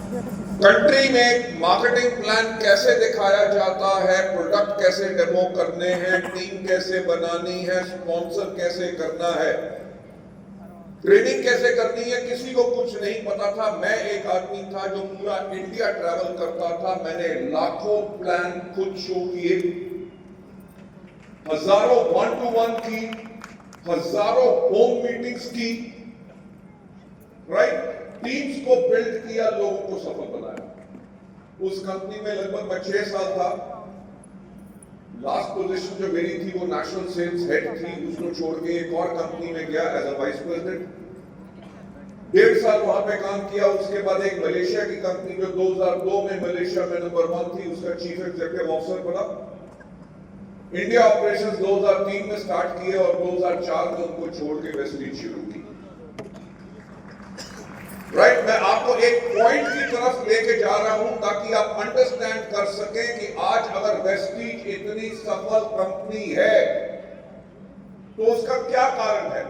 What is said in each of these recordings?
Country में marketing plan कैसे दिखाया जाता है, प्रोडक्ट कैसे डेमो करने हैं, टीम कैसे बनानी है, स्पॉन्सर कैसे करना है, ट्रेनिंग कैसे करनी है, किसी को कुछ नहीं पता था। मैं एक आदमी था जो पूरा इंडिया ट्रैवल करता था। मैंने लाखों प्लान खुद शो किए, हजारों 1-to-1 की, हजारों होम मीटिंग्स की, राइट, टीम्स को बिल्ड किया, लोगों को सफल बनाया। उस कंपनी में लगभग मैं 6 साल था। लास्ट पोजीशन जो मेरी थी वो नेशनल सेल्स हेड थी। उसको छोड़ के एक और कंपनी में गया एज अ वाइस प्रेसिडेंट। 1.5 साल वहां पे काम किया। उसके बाद एक मलेशिया की कंपनी जो 2002 में मलेशिया में नंबर 1 थी, उसका चीफ एग्जीक्यूटिव ऑफिसर बना। इंडिया ऑपरेशंस 2003 में स्टार्ट किए और 2004 में उनको छोड़ के वेस्टलीज शुरू की। राइट, मैं आपको एक पॉइंट की तरफ लेके जा रहा हूं ताकि आप अंडरस्टैंड कर सकें कि आज अगर वेस्टलीज इतनी सफल कंपनी है तो उसका क्या कारण है।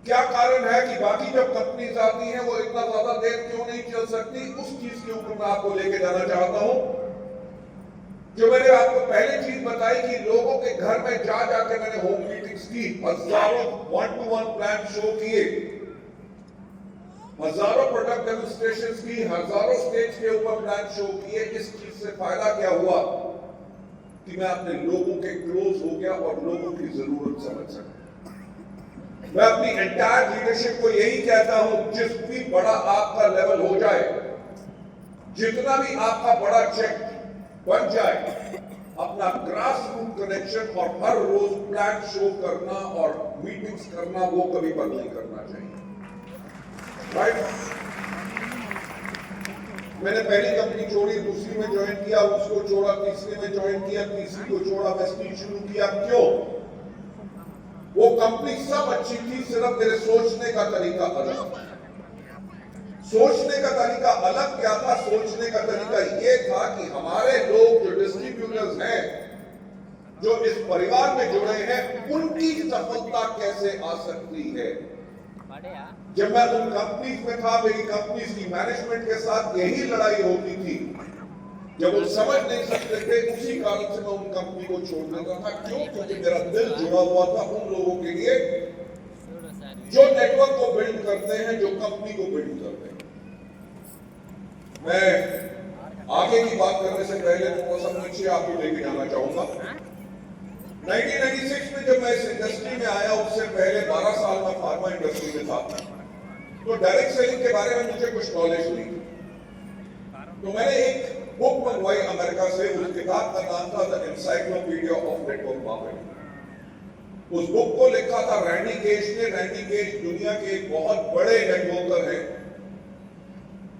क्या कारण है कि बाकी जब कंपनीज आती हैं वो इतना ज्यादा देर क्यों नहीं चल सकती। उस चीज के ऊपर मैं आपको लेके जाना चाहता हूं। जो मैंने आपको पहले चीज बताई कि लोगों के घर में जा जाके मैंने होम मीटिंग्स की, हजारों 1-to-1 प्लान शो किए, हजारों प्रोडक्ट डेमोन्स्ट्रेशंस की, हजारों स्टेज के ऊपर प्लान शो किए। इस चीज से फायदा क्या हुआ कि मैं अपने लोगों के क्लोज हो गया और लोगों की जरूरत समझ सका। मैं अपनी एंटायर लीडरशिप को यही कहता हूं, जिस भी बड़ा आपका लेवल हो जाए, जितना भी आपका बड़ा चेक बन जाए, अपना ग्रास रूट कनेक्शन और हर रोज प्लान शो करना और मीटिंग्स करना वो कभी बंद नहीं करना चाहिए। राइट, मैंने पहली कंपनी छोड़ी, दूसरी में ज्वाइन किया, उसको छोड़ा, तीसरी में ज्वाइन किया, तीसरी को छोड़ा, वेस्टलीज शुरू किया। क्यों? वो कंपनी सब अच्छी थी, सिर्फ मेरे सोचने का तरीका अलग। सोचने का तरीका अलग क्या था? सोचने का तरीका ये था कि हमारे लोग जो डिस्ट्रीब्यूटर्स हैं, जो इस परिवार में जुड़े हैं, उनकी सफलता कैसे आ सकती है। जब मैं उन कंपनीज में था, मेरी कंपनीज की मैनेजमेंट के साथ यही लड़ाई होती थी। जब वो समझ नहीं सकते थे, उसी कारण से मैं उन कंपनी को छोड़ देता था। क्यों? क्योंकि मेरा दिल जुड़ा हुआ था उन लोगों के लिए जो नेटवर्क को बिल्ड करते हैं, जो कंपनी को बिल्ड करते हैं। मैं आगे की बात करने से पहले थोड़ा सा नीचे आपको लेके जाना चाहूंगा। 1996 में जब मैं इस इंडस्ट्री में आया, उससे पहले 12 साल में फार्मा इंडस्ट्री में था, तो डायरेक्ट सेलिंग के बारे में मुझे कुछ नॉलेज नहीं थी। तो मैंने एक बुक मंगवाई अमेरिका से। उस किताब का नाम था the encyclopedia of network marketing. उस बुक को लिखा था रैंडी केज ने। रैंडी केज दुनिया के एक बहुत बड़े नेटवर्कर हैं।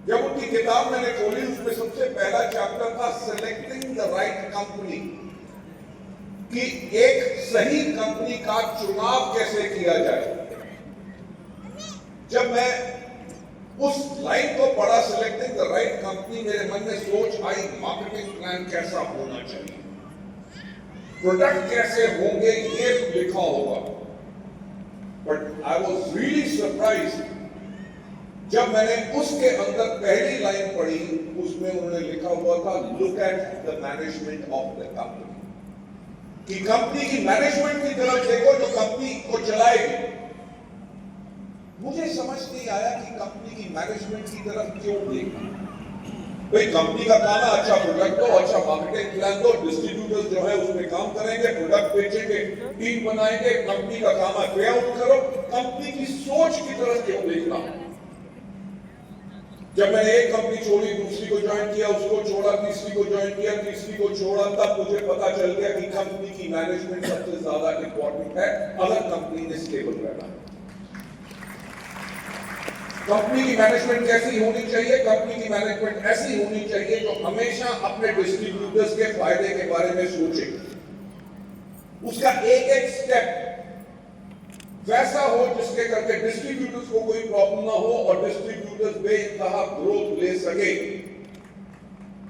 जब उनकी किताब मैंने खोली, उसमें सबसे पहला चैप्टर था सिलेक्टिंग द राइट कंपनी, कि एक सही कंपनी का चुनाव कैसे किया जाए। जब मैं उस लाइन को पढ़ा, सिलेक्टिंग द राइट कंपनी, मेरे मन में सोच आई, मार्केटिंग प्लान कैसा होना चाहिए, प्रोडक्ट कैसे होंगे, ये लिखा होगा। But I was really surprised जब मैंने उसके अंदर पहली लाइन पढ़ी। उसमें उन्होंने लिखा हुआ था, look at the management of the company, कि कंपनी की मैनेजमेंट की तरफ देखो जो कंपनी को चलाएगी। मुझे समझ नहीं आया कि कंपनी की मैनेजमेंट की तरफ क्यों देखना। भाई, कंपनी का काम है अच्छा प्रोडक्ट दो, अच्छा मार्केटिंग प्लान दो, डिस्ट्रीब्यूटर्स जो है उसमें काम करेंगे, प्रोडक्ट बेचेंगे, टीम बनाएंगे, कंपनी का काम है पे आउट करो। कंपनी की सोच की तरफ क्यों देखना। जब मैंने एक कंपनी छोड़ी, दूसरी को ज्वाइन किया, उसको छोड़ा, तीसरी को ज्वाइन किया, तीसरी को छोड़ा, तब मुझे पता चल गया कि कंपनी की मैनेजमेंट सबसे ज्यादा इंपॉर्टेंट है अगर कंपनी ने स्टेबल रहना है। कंपनी की मैनेजमेंट कैसी होनी चाहिए? कंपनी की मैनेजमेंट ऐसी होनी चाहिए जो हमेशा अपने डिस्ट्रीब्यूटर्स के फायदे के बारे में सोचे, उसका एक एक स्टेप वैसा हो जिसके करके डिस्ट्रीब्यूटर्स को कोई प्रॉब्लम ना हो और डिस्ट्रीब्यूटर्स बेइंतहा ग्रोथ ले सके।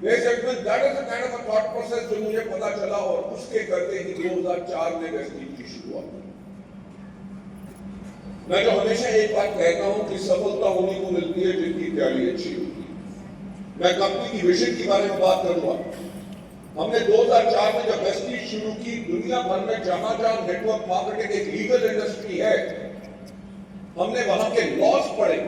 That is the kind of a thought process जो मुझे पता चला और उसके करके ही 2004 में वेस्टलीज की शुरुआत। मैं जो हमेशा एक बात कहता हूं कि सफलता उन्हीं को मिलती है जिनकी तैयारी अच्छी होती है। मैं कंपनी की विजन के बारे में बात करूंगा। हमने 2004 में जब वेस्टीज शुरू की, दुनिया भर में जहां जहां नेटवर्क मार्केटिंग एक लीगल इंडस्ट्री है, हमने वहां के लॉज पढ़े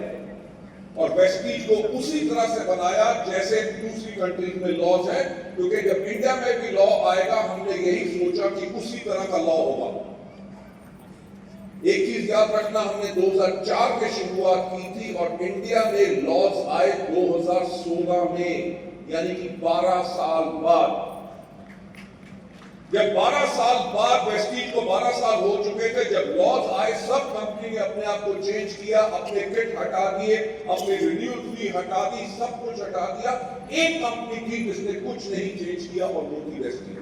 और वेस्टीज को उसी तरह से बनाया जैसे दूसरी कंट्रीज में लॉज है, क्योंकि जब इंडिया में भी लॉ आएगा हमने यही सोचा कि उसी तरह का लॉ होगा। एक चीज याद रखना, हमने 2004 में शुरुआत की थी और इंडिया में लॉज आए 2016 में, यानी कि 12 साल बाद। जब 12 साल बाद वेस्टीज को 12 साल हो चुके थे, जब लॉज आए, सब कंपनी ने अपने आप को चेंज किया, अपने किट हटा दिए, अपने रिन्यूअल फी हटा दी, सब कुछ हटा दिया। एक कंपनी थी जिसने कुछ नहीं चेंज किया और वो थी वेस्टीज।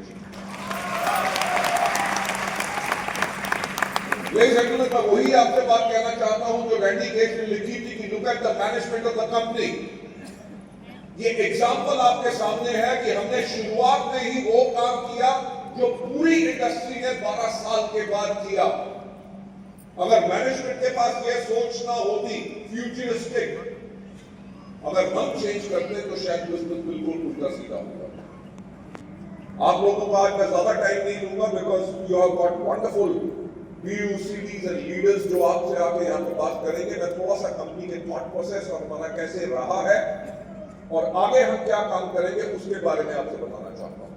मैं वही आपसे बात कहना चाहता हूं जो रैंडी गेट्स ने लिखी थी कि look at the management of the company. ये एग्जांपल आपके सामने है कि हमने शुरुआत में ही वो काम किया जो पूरी इंडस्ट्री ने 12 साल के बाद किया। अगर मैनेजमेंट के पास ये सोच ना होती फ्यूचरिस्टिक, अगर हम चेंज करते तो शायद बिजनेस बिल्कुल उल्टा सीधा होगा। आप लोगों को आज मैं ज्यादा टाइम नहीं दूंगा because you have got wonderful BUCDs and leaders जो आपसे आके यहाँ पे बात करेंगे। मैं थोड़ा सा कंपनी के थॉट प्रोसेस और हमारा कैसे रहा है और आगे हम क्या काम करेंगे उसके बारे में आपसे बताना चाहता हूँ।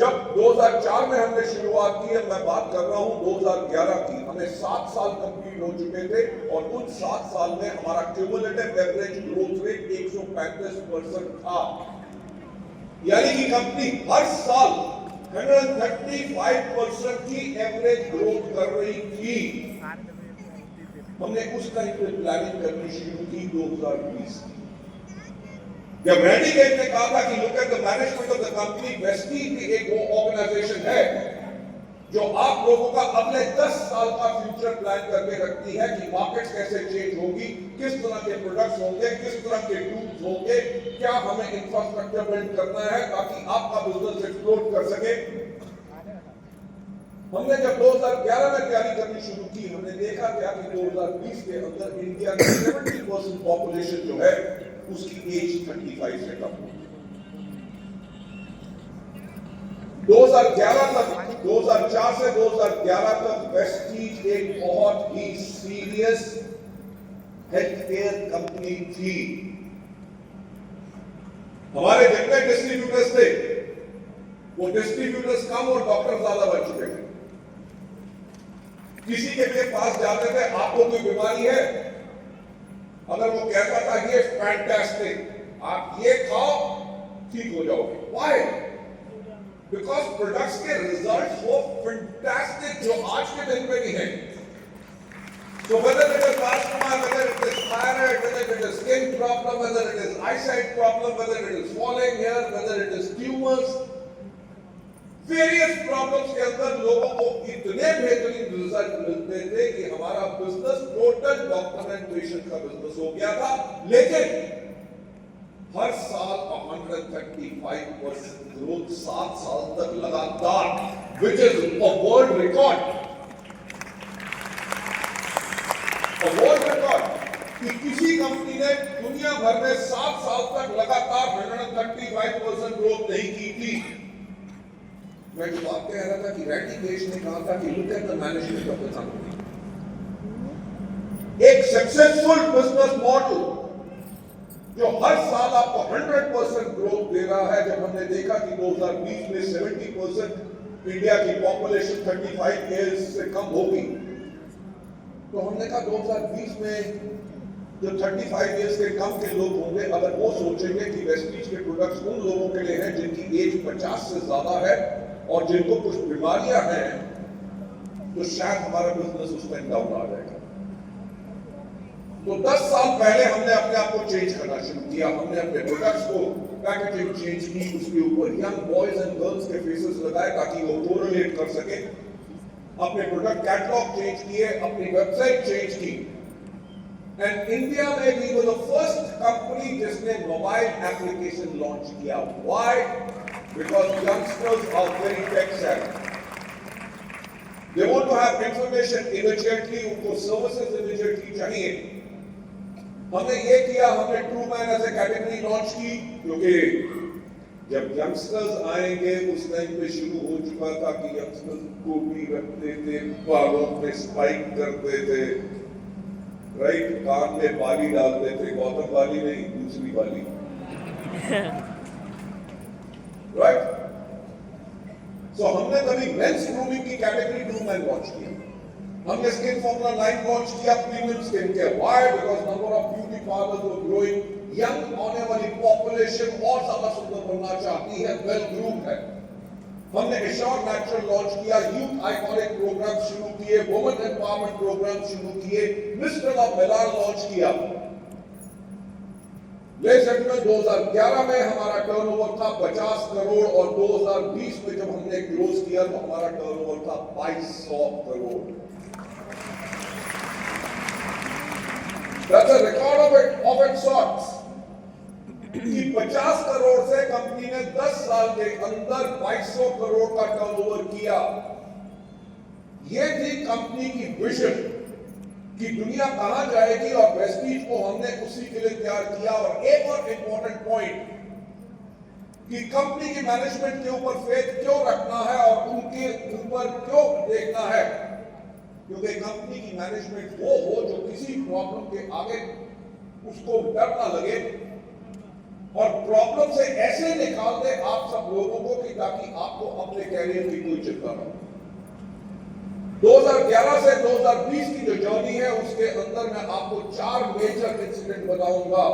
जब 2004 में हमने शुरुआत की, मैं बात कर रहा हूँ 2011 की, हमें 7 साल कंप्लीट हो चुके थे और उन 7 साल में हमारा क्यूमुलेटिव एवरेज ग्रोथ रेट 135% था। यानी कि कंपनी हर साल 135% की एवरेज ग्रोथ कर रही थी। हमने उस टाइम पे प्लानिंग करनी शुरू की 2020 की। जब रैंडी गेट्स ने कहा था कि look at the management of the company, Vestige भी एक वो ऑर्गेनाइजेशन है जो आप लोगों का अगले 10 साल का फ्यूचर प्लान करके रखती है कि मार्केट कैसे चेंज होगी, किस तरह के प्रोडक्ट्स होंगे, किस तरह के टूल्स होंगे, क्या हमें इंफ्रास्ट्रक्चर बिल्ड करना है ताकि आपका बिजनेस एक्सप्लोड कर सके। हमने जब 2011 में तैयारी करनी शुरू की, हमने देखा क्या कि 2020 के अंदर इंडिया की 70% पॉपुलेशन जो है उसकी एज 35 से कम होगी। 2011 तक, 2004 से 2011 तक वेस्टीज एक बहुत ही सीरियस हेल्थ केयर कंपनी थी। हमारे जितने डिस्ट्रीब्यूटर्स थे वो डिस्ट्रीब्यूटर्स कम और डॉक्टर ज्यादा बन चुके थे। किसी के पास जाते थे, आपको कोई बीमारी है, अगर वो कहता था ये फैंटास्टिक, आप ये खाओ ठीक हो जाओगे। व्हाई? बिकॉज प्रोडक्ट्स के रिजल्ट्स वो फैंटास्टिक जो आज के दिन में भी हैं। So whether it is asthma, whether it is thyroid, whether it is skin problem, whether it is eyesight problem, whether it is falling hair, whether it is tumors, various problems के अंदर लोगों को इतने बेहतरीन रिजल्ट मिलते थे कि हमारा बिजनेस टोटल डॉक्यूमेंटेशन का बिजनेस हो गया था। लेकिन हर साल 135% ग्रोथ 7 साल तक लगातार, which is a world record. World record कि किसी कंपनी ने दुनिया भर में 7 साल तक लगातार 135% ग्रोथ नहीं की थी। मैं जो बात कह रहा था कि रैंडी गेट्स ने कहा था कि look at the management of the company. एक सक्सेसफुल बिजनेस मॉडल जो हर साल आपको 100% ग्रोथ दे रहा है। जब हमने देखा कि 2020 में 70% इंडिया की पॉपुलेशन 35 ईयर्स से कम होगी, तो हमने कहा 2020 में जो 35 ईयर्स के कम के लोग होंगे, अगर वो सोचेंगे कि वेस्टीज के प्रोडक्ट्स उन लोगों के लिए हैं जिनकी एज 50 से ज्यादा है और जिनको कुछ बीमारियां हैं, तो शायद हमारा बिजनेस उसमें डाउन आ जाएगा। तो 10 साल पहले हमने अपने आप को चेंज करना शुरू किया। हमने अपने प्रोडक्ट्स को पैकेजिंग चेंज की, उसके ऊपर यंग बॉयज एंड गर्ल्स के फेसेस लगाए ताकि वो कोरिलेट कर सके। अपने प्रोडक्ट कैटलॉग चेंज किए, अपनी वेबसाइट चेंज की। एंड इंडिया में we were the first company जिसने मोबाइल एप्लीकेशन लॉन्च किया। Why? Because youngsters are very tech savvy. They want to have information immediately, उनको services immediately चाहिए। हमने ये किया, हमने True Man as a category launch की, क्योंकि जब यंगस्टर्स आएंगे उस टाइम पे शुरू हो चुका था कि यंगस्टर्स को भी रखते थे, बालों पे स्पाइक करते थे, राइट, कान में बाली डालते थे, गौतम बाली नहीं, दूसरी बाली, राइट। सो हमने तभी मेंस ग्रूमिंग की कैटेगरी ट्रू मैन लॉन्च किया। हमने स्किन फॉर्मुला 9 लॉन्च किया, premium skin care. Why? Because number of beauty parlours were growing, young आने वाली पॉपुलेशन और ज्यादा सुंदर बनना चाहती है, वेल ग्रूम्ड है। हमने एश्योर नेचुरल लॉन्च किया, यूथ आइकॉनिक प्रोग्राम शुरू किए, वुमेन एम्पावरमेंट प्रोग्राम शुरू किए, मिस्टर ऑफ मिलान लॉन्च किया। लेकिन 2011 में हमारा टर्नओवर था 50 करोड़ और 2020 में जब हमने क्लोज किया तो हमारा टर्नओवर था 2200 crore. That's a record of its sorts. कि 50 करोड़ से कंपनी ने 10 साल के अंदर 2200 करोड़ का टर्नओवर किया। ये थी कंपनी की विजन कि दुनिया कहां जाएगी और प्रेस्टीज को हमने उसी के लिए तैयार किया। और एक और इंपॉर्टेंट पॉइंट कि कंपनी की मैनेजमेंट के ऊपर फेथ क्यों रखना है और उनके ऊपर क्यों देखना है, क्योंकि कंपनी की मैनेजमेंट वो हो जो किसी प्रॉब्लम के आगे उसको डर ना लगे और प्रॉब्लम से ऐसे निकाल दे आप सब लोगों को कि ताकि आपको अपने कैरियर की कोई चिंता ना हो। 2011 से 2020 की जो जर्नी है उसके अंदर मैं आपको 4 मेजर इंसिडेंट बताऊंगा।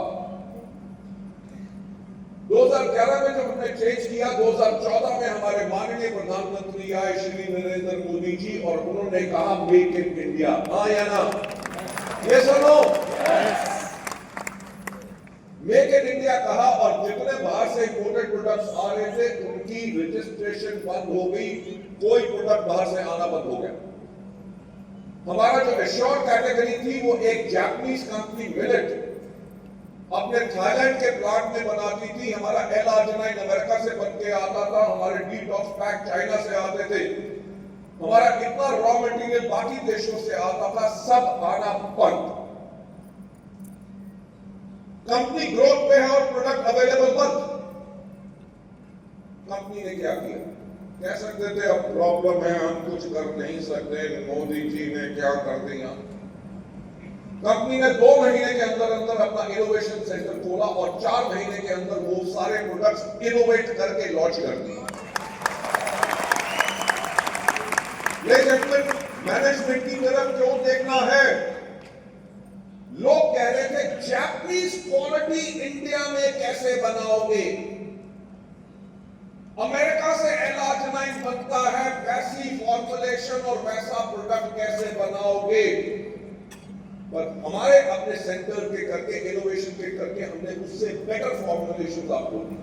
2011 में जब हमने चेंज किया, 2014 में हमारे माननीय प्रधानमंत्री आए श्री नरेंद्र मोदी जी और उन्होंने कहा मेक इन इंडिया, हाँ या ना, ये सुनो, मेक इन इंडिया कहा और जितने बाहर से इंपोर्टेड प्रोडक्ट्स आ रहे थे उनकी रजिस्ट्रेशन बंद हो गई, कोई प्रोडक्ट बाहर से आना बंद हो गया। हमारा जो एश्योर कैटेगरी थी वो एक जापानीज कंपनी मिलेट अपने थाईलैंड के प्लांट में बनाती थी। हमारा एल-आर्जिनाइन अमेरिका से बन के आता था, हमारे डिटॉक्स पैक चाइना से आते थे, हमारा कितना रॉ मटेरियल बाकी देशों से आता था, सब आना बंद। कंपनी ग्रोथ पे है और प्रोडक्ट अवेलेबल बंद। कंपनी ने क्या किया? कह सकते थे अब प्रॉब्लम है, हम कुछ कर नहीं सकते, मोदी जी ने क्या कर दिया। कंपनी ने 2 महीने के अंदर अंदर अपना इनोवेशन सेंटर खोला और 4 महीने के अंदर वो सारे प्रोडक्ट्स इनोवेट करके लॉन्च कर दिए। लेकिन मैनेजमेंट की तरफ क्यों देखना है? लोग कह रहे थे जापानीज क्वालिटी इंडिया में कैसे बनाओगे? अमेरिका से एल-आर्जिनाइन बनता है, वैसी फॉर्मुलेशन और वैसा प्रोडक्ट कैसे बनाओगे? पर हमारे अपने सेंटर के करके, इनोवेशन के करके हमने उससे बेटर फॉर्मुलेशन आपको दी।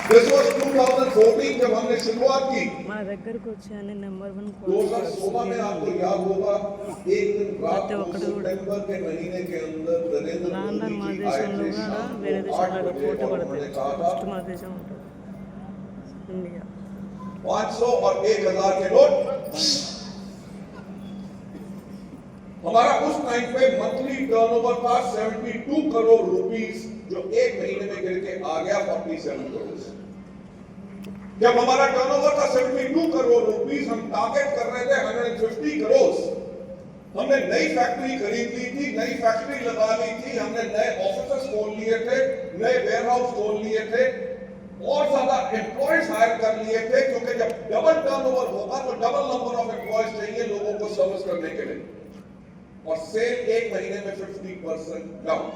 This was 2014 जब हमने शुरुआत की। మా దగ్గరకు వచ్చానే నెంబర్ 1 2016 में आपको याद होगा एक दिन रात को सितंबर के महीने के अंदर नरेंद्र मोदी जी आए थे शाम को 8 बजे और उन्होंने कहा था इंडिया 500 और 1000 के नोट। हमारा उस टाइम पे मंथली टर्नओवर था 72 करोड़ रुपीस, जो एक महीने में गिर के आ गया 47 करोड़। जब हमारा टर्नओवर था 72 करोड़ रुपीस, हम टारगेट कर रहे थे 150 करोड़। हमने नई फैक्ट्री खरीद ली थी, नई फैक्ट्री लगा ली थी, हमने नए ऑफिसेस खोल लिए थे, नए वेयरहाउस खोल लिए थे और ज्यादा एम्प्लॉयज हायर कर लिए थे, क्योंकि जब डबल टर्नओवर होगा तो डबल नंबर ऑफ एम्प्लॉयज चाहिए लोगों को सर्विस करने के लिए। और सेल एक महीने में 50% डाउन।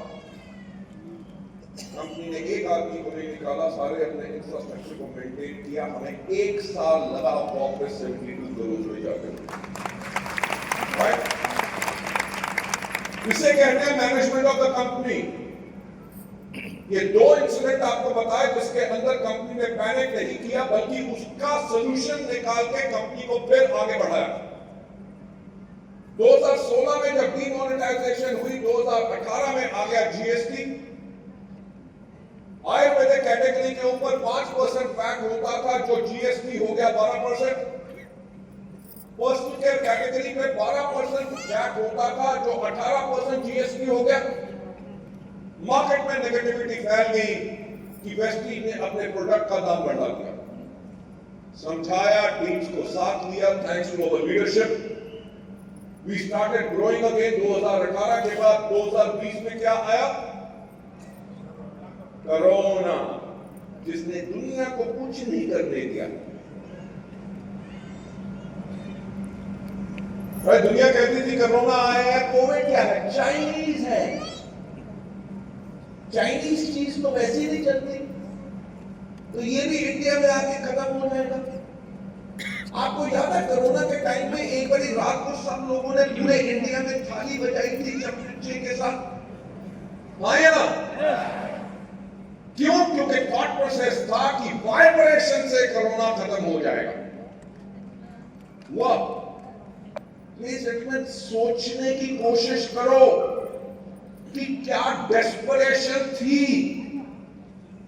कंपनी ने एक आदमी को नहीं निकाला, सारे अपने इंफ्रास्ट्रक्चर को मेंटेन किया। हमें 1 साल लगा वापस 72 करोड़ में जाकर। इसे कहते हैं मैनेजमेंट ऑफ द कंपनी। ये 2 इंसिडेंट आपको बताए जिसके अंदर कंपनी ने पैनिक नहीं किया, बल्कि उसका सॉल्यूशन निकाल के कंपनी को फिर आगे बढ़ाया। 2016 में जब डीमोनेटाइजेशन हुई, 2018 में आ गया जीएसटी। आयुर्वेदिक कैटेगरी के ऊपर 5% वैट होता था, जो जीएसटी हो गया 12%। पर्सनल केयर कैटेगरी में 12% वैट होता था, जो 18% जीएसटी हो गया। मार्केट में नेगेटिविटी फैल गई कि वेस्टीज ने अपने प्रोडक्ट का दाम बढ़ा दिया। समझाया, टीम्स को साथ लिया, thanks to our leadership we started growing again. 2018 के बाद 2020 में क्या आया? कोरोना, जिसने दुनिया को कुछ नहीं करने दिया। दुनिया कहती थी कोरोना आया है, कोविड क्या है? चाइनीज है। चाइनीज चीज तो वैसे ही नहीं चलती, तो ये भी इंडिया में आके खत्म हो जाएगा। आपको याद है कोरोना के टाइम में एक बड़ी रात को सब लोगों ने पूरे इंडिया में थाली बजाई थी चमचे के साथ, आया ना? क्यों? क्योंकि थॉट प्रोसेस था कि वाइब्रेशन से कोरोना खत्म हो जाएगा। वाह, प्लीज जेंटलमैन, सोचने की कोशिश करो कि क्या डेस्परेशन थी।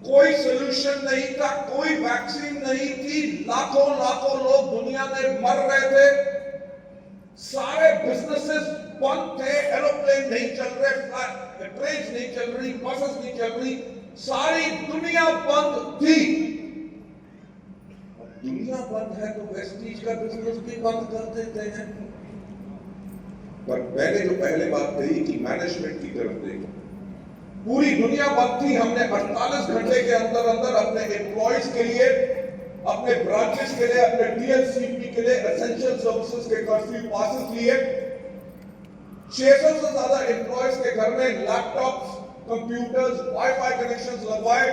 कोई सोल्यूशन नहीं था, कोई वैक्सीन नहीं थी, लाखों लाखों लोग दुनिया में मर रहे थे, सारे बिजनेसेस बंद थे, एरोप्लेन नहीं चल रहे, ट्रेन नहीं चल रही, बसेस नहीं चल रही, सारी दुनिया बंद थी। अब दुनिया बंद है तो वेस्टीज का बिजनेस भी बंद कर देते हैं। पर मैंने जो पहले बात कही कि मैनेजमेंट की तरफ देखो, पूरी दुनिया बंद थी। हमने 48 घंटे के अंदर अंदर अपने एम्प्लॉइज के लिए, अपने ब्रांचेस के लिए, अपने डीएलसीपी के लिए एसेंशियल सर्विसेज के कर्फ्यू पासेस लिए। 600 से ज्यादा एम्प्लॉइज के घर में लैपटॉप्स, कंप्यूटर्स, वाईफाई कनेक्शंस लगवाए।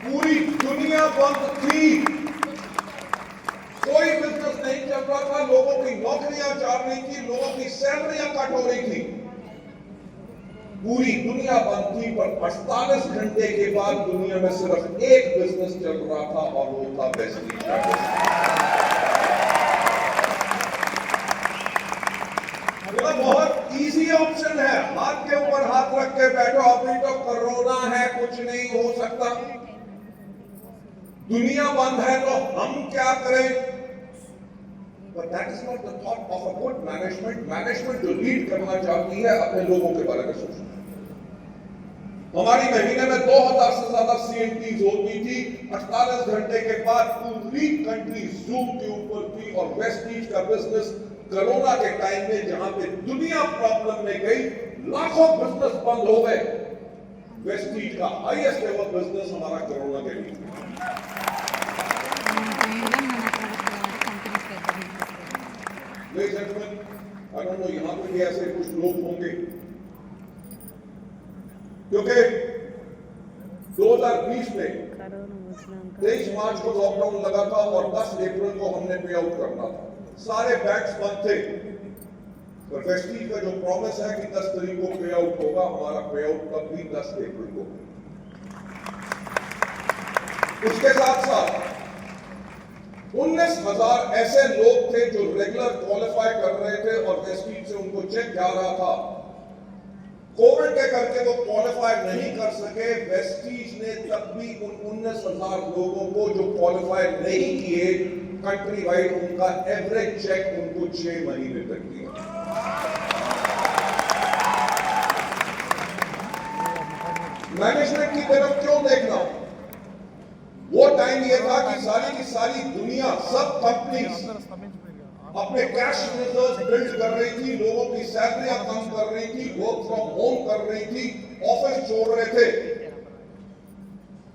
पूरी दुनिया बंद थी, कोई बिजनेस नहीं चल रहा था, लोगों की नौकरियां जा रही थी, लोगों की सैलरियां कट हो रही थी, पूरी दुनिया बंद थी। पर 48 घंटे के बाद दुनिया में सिर्फ एक बिजनेस चल रहा था और वो था वेस्टीज का बिजनेस। बहुत इजी ऑप्शन है, हाथ के ऊपर हाथ रख के बैठो, अभी तो कोरोना है, कुछ नहीं हो सकता, दुनिया बंद है तो हम क्या करें? But that is not the thought of a good management. Management जो लीड करना चाहती है अपने लोगों के बारे में सोचना। हमारी महीने में 2000 से ज्यादा CNTs होती थी। 48 घंटे के बाद पूरी कंट्री जूम के ऊपर थी और वेस्टीज का बिजनेस कोरोना के टाइम में, जहां पे दुनिया प्रॉब्लम में गई, लाखों बिजनेस बंद हो गए, वेस्टीज का हाईएस्ट एवर बिजनेस हमारा कोरोना के लिए। Ladies and gentlemen, I don't know, यहां पर भी ऐसे कुछ लोग होंगे, क्योंकि 2020 में 23 मार्च को लॉकडाउन लगा था और 10 अप्रैल को हमने पे आउट करना था। सारे बैंक्स बंद थे, पर वेस्टीज का जो प्रॉमिस है कि 10 तारीख को पे आउट होगा, हमारा पे आउट तब भी 10 अप्रैल को। उसके साथ साथ 19,000 ऐसे लोग थे जो रेगुलर क्वालिफाई कर रहे थे और वेस्टीज से उनको चेक जा रहा था। कोविड के करके वो क्वालिफाई नहीं कर सके, वेस्टीज ने तब भी उन 19,000 लोगों को जो क्वालिफाई नहीं किए, कंट्री वाइड उनका एवरेज चेक उनको 6 महीने तक दिया। मैनेजमेंट की तरफ क्यों देखना? वो टाइम ये था कि सारी की सारी दुनिया, सब कंपनीज अपने कैश रिजर्व बिल्ड कर रही थी, लोगों की सैलरियां कम कर रही थी, वर्क फ्रॉम होम कर रही थी, ऑफिस छोड़ रहे थे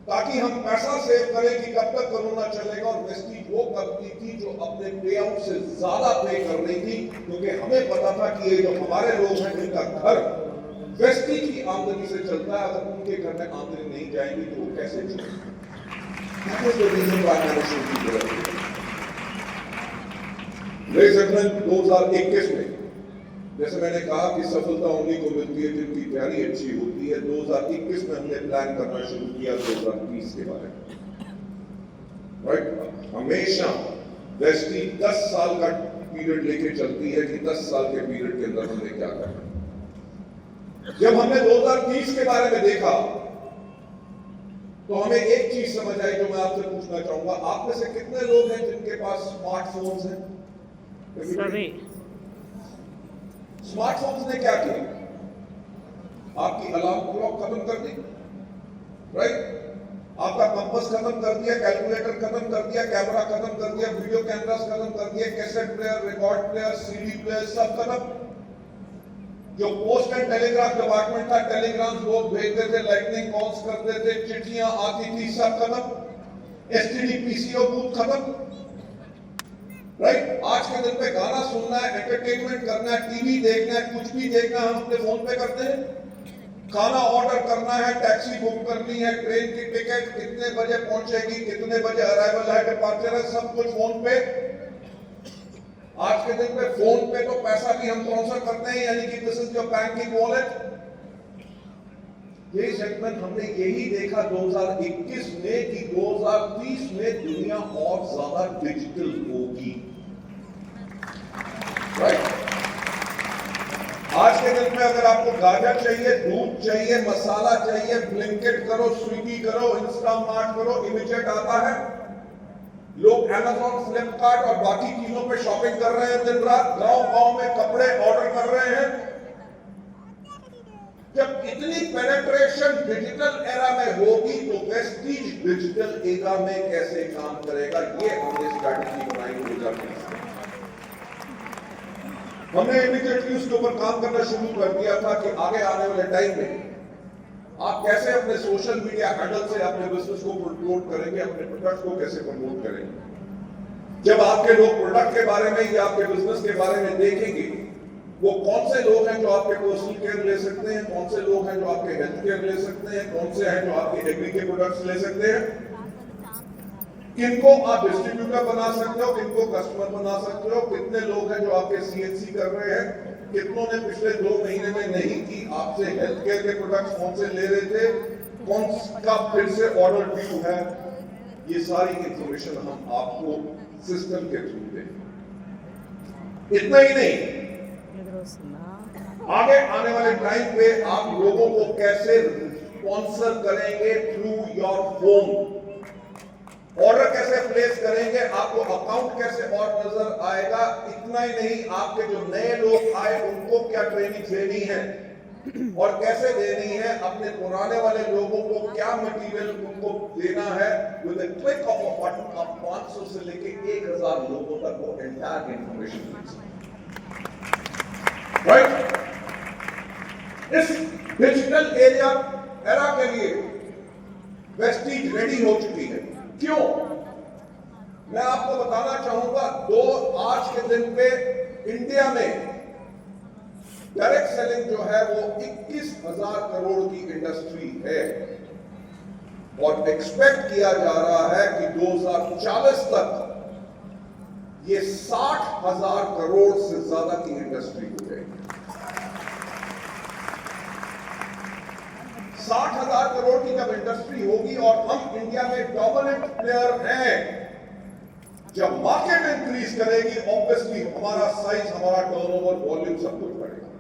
ताकि हम पैसा सेव करें कि कब तक कोरोना चलेगा। और वेस्टीज वो कंपनी थी जो अपने पे आउट से ज्यादा पे कर रही थी, क्योंकि हमें पता था कि ये जो हमारे लोग हैं जिनका घर वेस्टीज की आमदनी से चलता है, अगर उनके घर में आमदनी नहीं जाएगी तो वो कैसे चलेगी? That is the reason why management की जरूरत है। 2021 में जैसे मैंने कहा कि सफलता उन्हीं को मिलती है जिनकी तैयारी अच्छी होती है। 2021 में हमने प्लान करना शुरू किया 2030 के बारे में। राइट, हमेशा वेस्टीज 10 साल का पीरियड लेके चलती है कि 10 साल के पीरियड के अंदर हमने क्या करना। जब हमने 2030 के बारे में देखा तो हमें एक चीज समझ आई जो मैं आपसे पूछना चाहूंगा। आप में से कितने लोग हैं जिनके पास स्मार्टफोन्स हैं? सभी स्मार्टफोन्स ने क्या किया? आपकी अलार्म क्लॉक खत्म कर दी, राइट? आपका कंपास खत्म कर दिया, कैलकुलेटर खत्म कर दिया, कैमरा खत्म कर दिया, वीडियो कैमरास खत्म कर दिए, cassette player, record player, CD player सब खत्म। जो पोस्ट एंड टेलीग्राफ डिपार्टमेंट था, टेलीग्राम लोग भेजते थे, लाइटनिंग कॉल्स करते थे, चिट्ठियां आती थी, सब खत्म। एसटीडी पीसीओ बूथ खत्म, राइट? आज के दिन पे गाना सुनना है, एंटरटेनमेंट करना है, टीवी देखना है, कुछ भी देखना है, हम अपने फोन पे करते हैं। खाना ऑर्डर करना है, टैक्सी बुक करनी है, ट्रेन की टिकट, कितने बजे पहुंचेगी, कितने बजे अराइवल है, डिपार्चर है, सब कुछ फोन पे। आज के दिन पे फोन पे तो पैसा भी हम ट्रांसफर करते हैं, यानी कि this is your banking wallet. ये सेगमेंट हमने यही देखा 2021 में कि 2030 में दुनिया और ज्यादा डिजिटल होगी, राइट? आज के दिन में अगर आपको गाजर चाहिए, दूध चाहिए, मसाला चाहिए, ब्लिंकिट करो, स्विगी करो, इंस्टामार्ट करो, इमीडिएट आता है। लोग Amazon, फ्लिपकार्ट और बाकी चीजों पे शॉपिंग कर रहे हैं दिन रात। गांव-गांव में कपड़े ऑर्डर कर रहे हैं। जब इतनी पेनिट्रेशन डिजिटल एरा में होगी तो वेस्टीज डिजिटल एरा में कैसे काम करेगा, ये हमने स्ट्रैटेजी बनाई 2020 में। हमने इमीडिएटली उसके ऊपर काम करना शुरू कर दिया था कि आगे आने वाले टाइम में आप कैसे अपने सोशल मीडिया हैंडल से अपने बिजनेस को प्रमोट करेंगे, अपने प्रोडक्ट को कैसे प्रमोट करेंगे। जब आपके लोग प्रोडक्ट के बारे में या आपके बिजनेस के बारे में देखेंगे, वो कौन से लोग हैं जो आपके पर्सनल केयर ले सकते हैं, कौन से लोग हैं जो आपके हेल्थ केयर ले सकते हैं, कौन से हैं जो आपके एग्री के प्रोडक्ट्स ले सकते हैं, किनको आप डिस्ट्रीब्यूटर बना सकते हो, किनको कस्टमर बना सकते हो, कितने लोग हैं जो आपके सीएनसी कर रहे हैं, कितनों ने पिछले 2 महीने में नहीं की आपसे हेल्थ केयर के प्रोडक्ट्स कौन से ले रहे थे, कौन का फिर से ऑर्डर ड्यू है, ये सारी इंफॉर्मेशन हम आपको सिस्टम के थ्रू दें। इतना ही नहीं, आगे आने वाले टाइम पे आप लोगों को कैसे स्पॉन्सर करेंगे थ्रू योर फोन, ऑर्डर कैसे प्लेस करेंगे, आपको अकाउंट कैसे और नजर आएगा। इतना ही नहीं, आपके जो नए लोग आए उनको क्या ट्रेनिंग देनी है और कैसे देनी है, अपने पुराने वाले लोगों को क्या मटेरियल उनको देना है। With the click of a button आप 500 से लेके 1000 लोगों तक वो एंटायर इंफॉर्मेशन दे सकते, राइट? इस डिजिटल एरा के लिए वेस्टीज रेडी हो चुकी है। क्यों? मैं आपको बताना चाहूंगा, आज के दिन पे इंडिया में डायरेक्ट सेलिंग जो है वो 21,000 करोड़ की इंडस्ट्री है और एक्सपेक्ट किया जा रहा है कि 2040 तक ये 60,000 करोड़ से ज्यादा की इंडस्ट्री हो जाएगी। 60,000 करोड़ की जब इंडस्ट्री होगी और हम इंडिया में डोमिनेंट प्लेयर हैं, जब मार्केट इंक्रीज करेगी ऑब्वियसली हमारा साइज, हमारा टर्नओवर, वॉल्यूम सब कुछ बढ़ेगा।